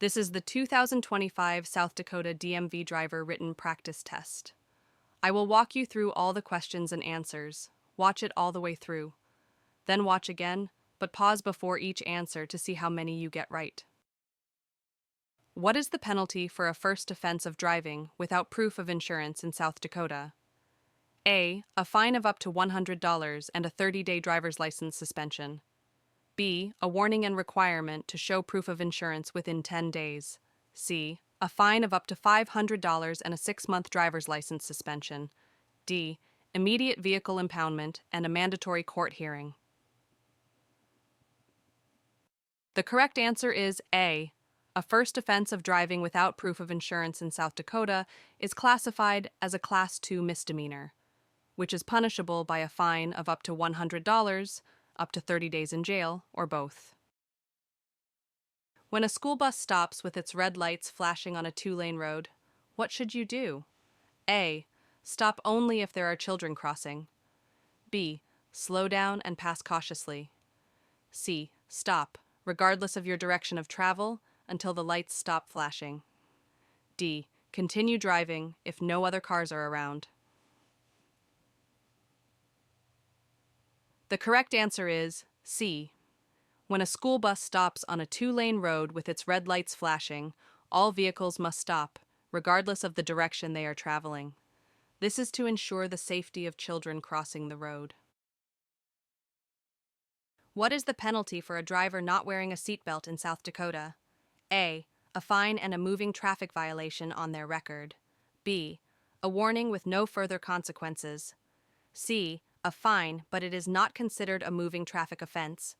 This is the 2025 South Dakota DMV driver written practice test. I will walk you through all the questions and answers. Watch it all the way through. Then watch again, but pause before each answer to see how many you get right. What is the penalty for a first offense of driving without proof of insurance in South Dakota? A. A fine of up to $100 and a 30-day driver's license suspension. B. A warning and requirement to show proof of insurance within 10 days. C. A fine of up to $500 and a 6-month driver's license suspension. D. Immediate vehicle impoundment and a mandatory court hearing. The correct answer is A. A first offense of driving without proof of insurance in South Dakota is classified as a Class 2 misdemeanor, which is punishable by a fine of up to $100, up to 30 days in jail, or both. When a school bus stops with its red lights flashing on a 2-lane road, what should you do? A. Stop only if there are children crossing. B. Slow down and pass cautiously. C. Stop, regardless of your direction of travel, until the lights stop flashing. D. Continue driving if no other cars are around. The correct answer is C. When a school bus stops on a 2-lane road with its red lights flashing, all vehicles must stop, regardless of the direction they are traveling. This is to ensure the safety of children crossing the road. What is the penalty for a driver not wearing a seatbelt in South Dakota? A. A fine and a moving traffic violation on their record. B. A warning with no further consequences. C. A fine, but it is not considered a moving traffic offense.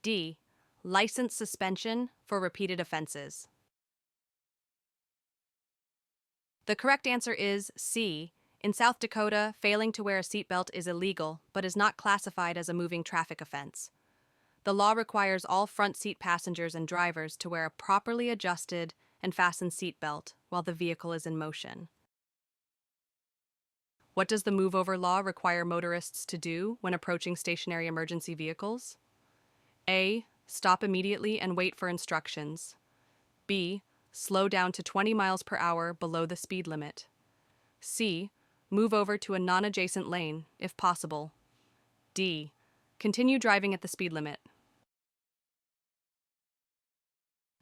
D. License suspension for repeated offenses. The correct answer is C. In South Dakota, failing to wear a seatbelt is illegal, but is not classified as a moving traffic offense. The law requires all front seat passengers and drivers to wear a properly adjusted and fastened seatbelt while the vehicle is in motion. What does the move-over law require motorists to do when approaching stationary emergency vehicles? A. Stop immediately and wait for instructions. B. Slow down to 20 miles per hour below the speed limit. C. Move over to a non-adjacent lane, if possible. D. Continue driving at the speed limit.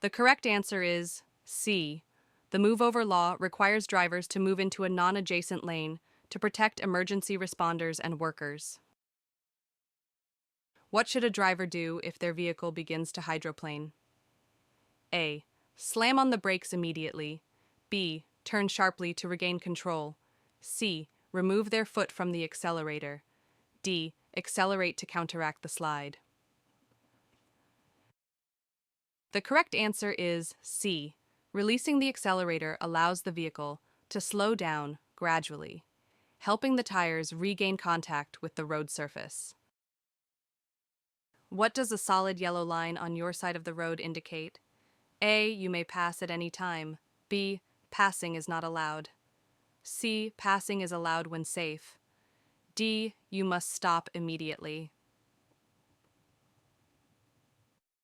The correct answer is C. The move-over law requires drivers to move into a non-adjacent lane to protect emergency responders and workers. What should a driver do if their vehicle begins to hydroplane? A. Slam on the brakes immediately. B. Turn sharply to regain control. C. Remove their foot from the accelerator. D. Accelerate to counteract the slide. The correct answer is C. Releasing the accelerator allows the vehicle to slow down gradually, helping the tires regain contact with the road surface. What does a solid yellow line on your side of the road indicate? A. You may pass at any time. B. Passing is not allowed. C. Passing is allowed when safe. D. You must stop immediately.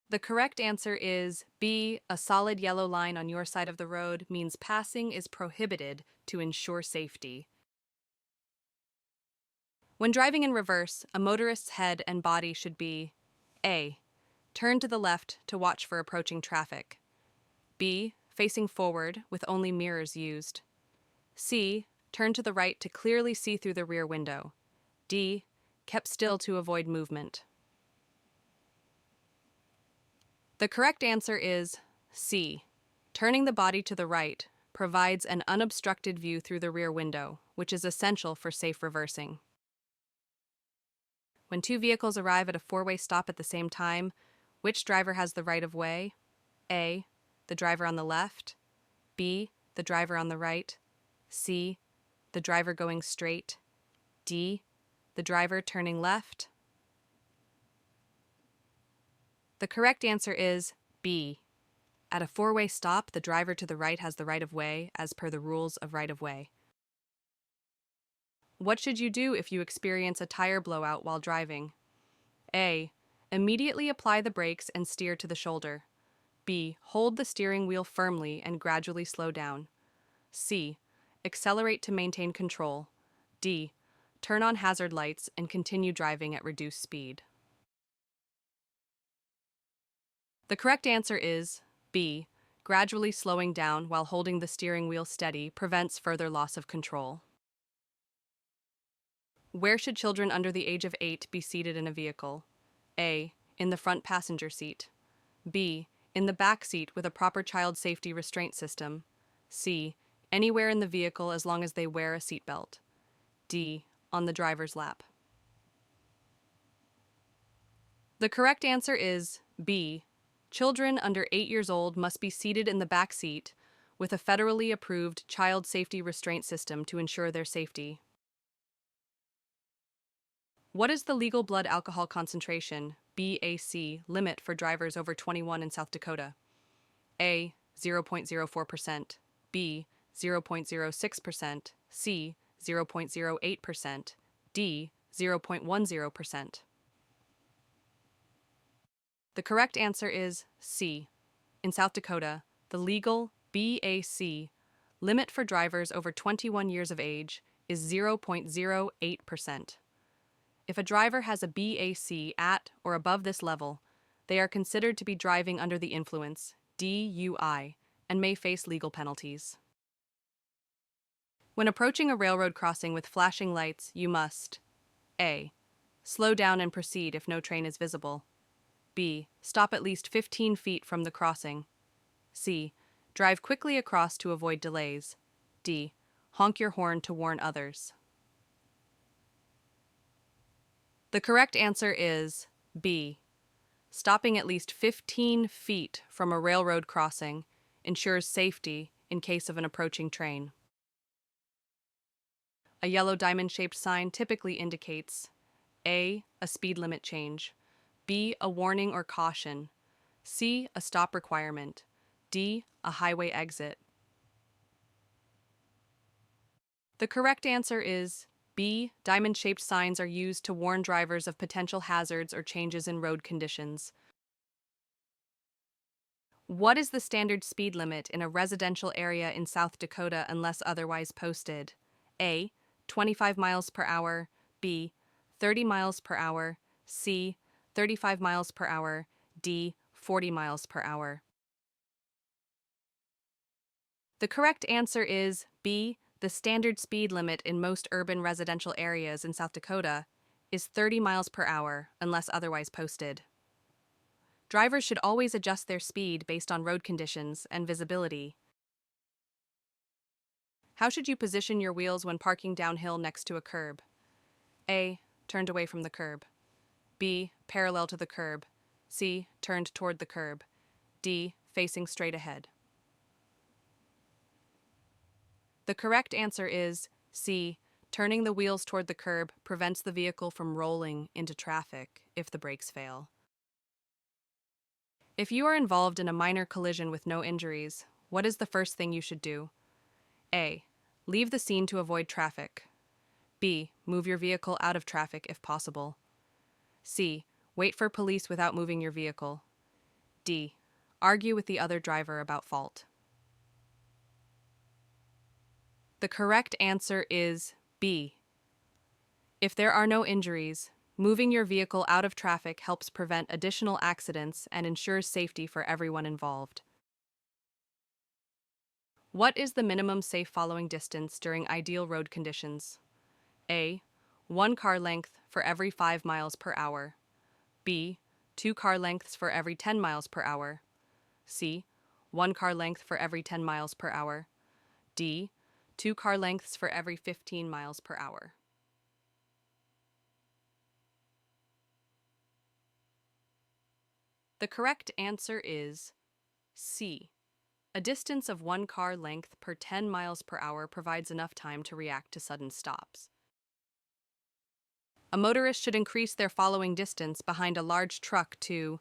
The correct answer is B. A solid yellow line on your side of the road means passing is prohibited to ensure safety. When driving in reverse, a motorist's head and body should be A. Turn to the left to watch for approaching traffic. B. Facing forward with only mirrors used. C. Turn to the right to clearly see through the rear window. D. Kept still to avoid movement. The correct answer is C. Turning the body to the right provides an unobstructed view through the rear window, which is essential for safe reversing. When two vehicles arrive at a 4-way stop at the same time, which driver has the right of way? A. The driver on the left. B. The driver on the right. C. The driver going straight. D. The driver turning left. The correct answer is B. At a 4-way stop, the driver to the right has the right of way as per the rules of right of way. What should you do if you experience a tire blowout while driving? A. Immediately apply the brakes and steer to the shoulder. B. Hold the steering wheel firmly and gradually slow down. C. Accelerate to maintain control. D. Turn on hazard lights and continue driving at reduced speed. The correct answer is B. Gradually slowing down while holding the steering wheel steady prevents further loss of control. Where should children under the age of 8 be seated in a vehicle? A. In the front passenger seat. B. In the back seat with a proper child safety restraint system. C. Anywhere in the vehicle as long as they wear a seatbelt. D. On the driver's lap. The correct answer is B. Children under 8 years old must be seated in the back seat with a federally approved child safety restraint system to ensure their safety. What is the legal blood alcohol concentration, BAC, limit for drivers over 21 in South Dakota? A. 0.04%, B. 0.06%, C. 0.08%, D. 0.10%. The correct answer is C. In South Dakota, the legal BAC limit for drivers over 21 years of age is 0.08%. If a driver has a BAC at or above this level, they are considered to be driving under the influence, DUI, and may face legal penalties. When approaching a railroad crossing with flashing lights, you must A. Slow down and proceed if no train is visible. B. Stop at least 15 feet from the crossing. C. Drive quickly across to avoid delays. D. Honk your horn to warn others. The correct answer is B. Stopping at least 15 feet from a railroad crossing ensures safety in case of an approaching train. A yellow diamond-shaped sign typically indicates A. A speed limit change, B. A warning or caution, C. A stop requirement, D. A highway exit. The correct answer is B. Diamond-shaped signs are used to warn drivers of potential hazards or changes in road conditions. What is the standard speed limit in a residential area in South Dakota unless otherwise posted? A. 25 miles per hour, B. 30 miles per hour, C. 35 miles per hour, D. 40 miles per hour. The correct answer is B. The standard speed limit in most urban residential areas in South Dakota is 30 miles per hour unless otherwise posted. Drivers should always adjust their speed based on road conditions and visibility. How should you position your wheels when parking downhill next to a curb? A. Turned away from the curb. B. Parallel to the curb. C. Turned toward the curb. D. Facing straight ahead. The correct answer is C. Turning the wheels toward the curb prevents the vehicle from rolling into traffic if the brakes fail. If you are involved in a minor collision with no injuries, what is the first thing you should do? A. Leave the scene to avoid traffic. B. Move your vehicle out of traffic if possible. C. Wait for police without moving your vehicle. D. Argue with the other driver about fault. The correct answer is B. If there are no injuries, moving your vehicle out of traffic helps prevent additional accidents and ensures safety for everyone involved. What is the minimum safe following distance during ideal road conditions? A. 1 car length for every 5 miles per hour. B. 2 car lengths for every 10 miles per hour. C. 1 car length for every 10 miles per hour. D. 2 car lengths for every 15 miles per hour. The correct answer is C. A distance of 1 car length per 10 miles per hour provides enough time to react to sudden stops. A motorist should increase their following distance behind a large truck to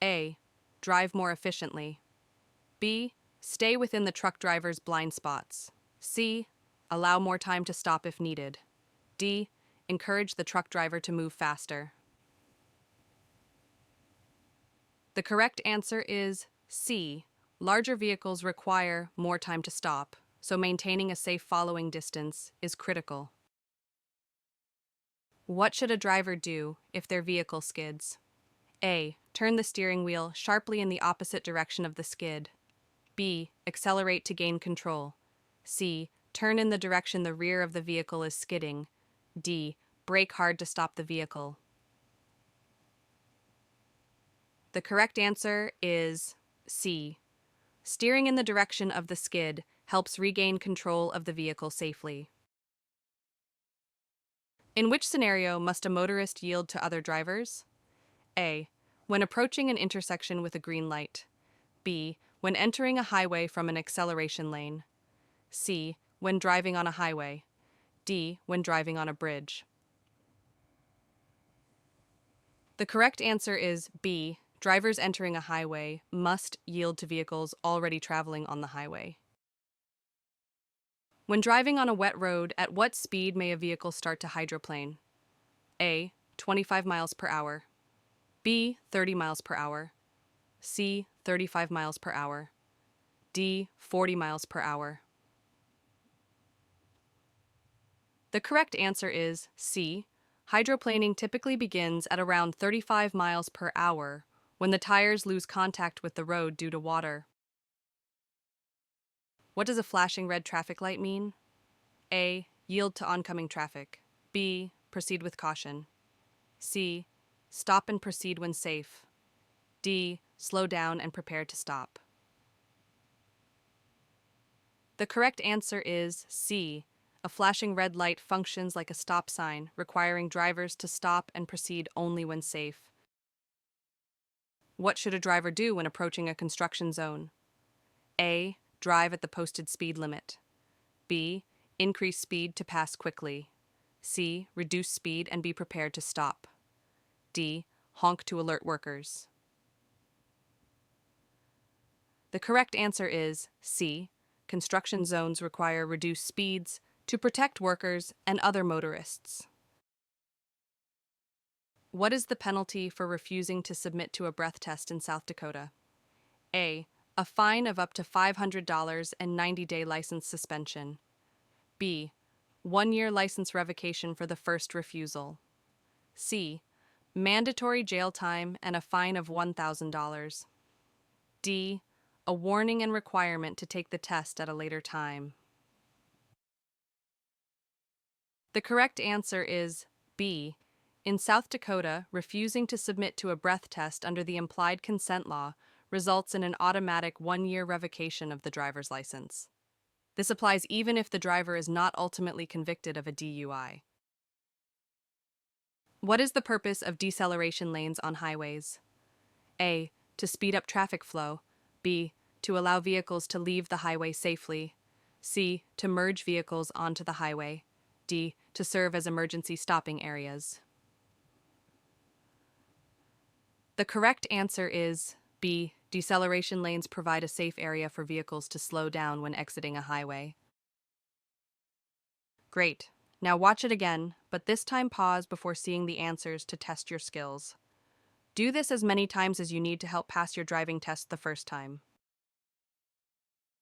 A. Drive more efficiently. B. Stay within the truck driver's blind spots. C. Allow more time to stop if needed. D. Encourage the truck driver to move faster. The correct answer is C. Larger vehicles require more time to stop, so maintaining a safe following distance is critical. What should a driver do if their vehicle skids? A. Turn the steering wheel sharply in the opposite direction of the skid. B. Accelerate to gain control. C. Turn in the direction the rear of the vehicle is skidding. D. Brake hard to stop the vehicle. The correct answer is C. Steering in the direction of the skid helps regain control of the vehicle safely. In which scenario must a motorist yield to other drivers? A. When approaching an intersection with a green light. B. When entering a highway from an acceleration lane. C. When driving on a highway. D. When driving on a bridge. The correct answer is B. Drivers entering a highway must yield to vehicles already traveling on the highway. When driving on a wet road, at what speed may a vehicle start to hydroplane? A. 25 miles per hour. B. 30 miles per hour. C. 35 miles per hour. D. 40 miles per hour. The correct answer is C. Hydroplaning typically begins at around 35 miles per hour when the tires lose contact with the road due to water. What does a flashing red traffic light mean? A. Yield to oncoming traffic. B. Proceed with caution. C. Stop and proceed when safe. D. Slow down and prepare to stop. The correct answer is C. A flashing red light functions like a stop sign, requiring drivers to stop and proceed only when safe. What should a driver do when approaching a construction zone? A. Drive at the posted speed limit. B. Increase speed to pass quickly. C. Reduce speed and be prepared to stop. D. Honk to alert workers. The correct answer is C. Construction zones require reduced speeds to protect workers and other motorists. What is the penalty for refusing to submit to a breath test in South Dakota? A. A fine of up to $500 and 90-day license suspension. B. 1-year license revocation for the first refusal. C. Mandatory jail time and a fine of $1,000. D. A warning and requirement to take the test at a later time. The correct answer is B. In South Dakota, refusing to submit to a breath test under the implied consent law results in an automatic 1-year revocation of the driver's license. This applies even if the driver is not ultimately convicted of a DUI. What is the purpose of deceleration lanes on highways? A. To speed up traffic flow. B. To allow vehicles to leave the highway safely. C. To merge vehicles onto the highway. D. To serve as emergency stopping areas. The correct answer is B. Deceleration lanes provide a safe area for vehicles to slow down when exiting a highway. Great. Now watch it again, but this time pause before seeing the answers to test your skills. Do this as many times as you need to help pass your driving test the first time.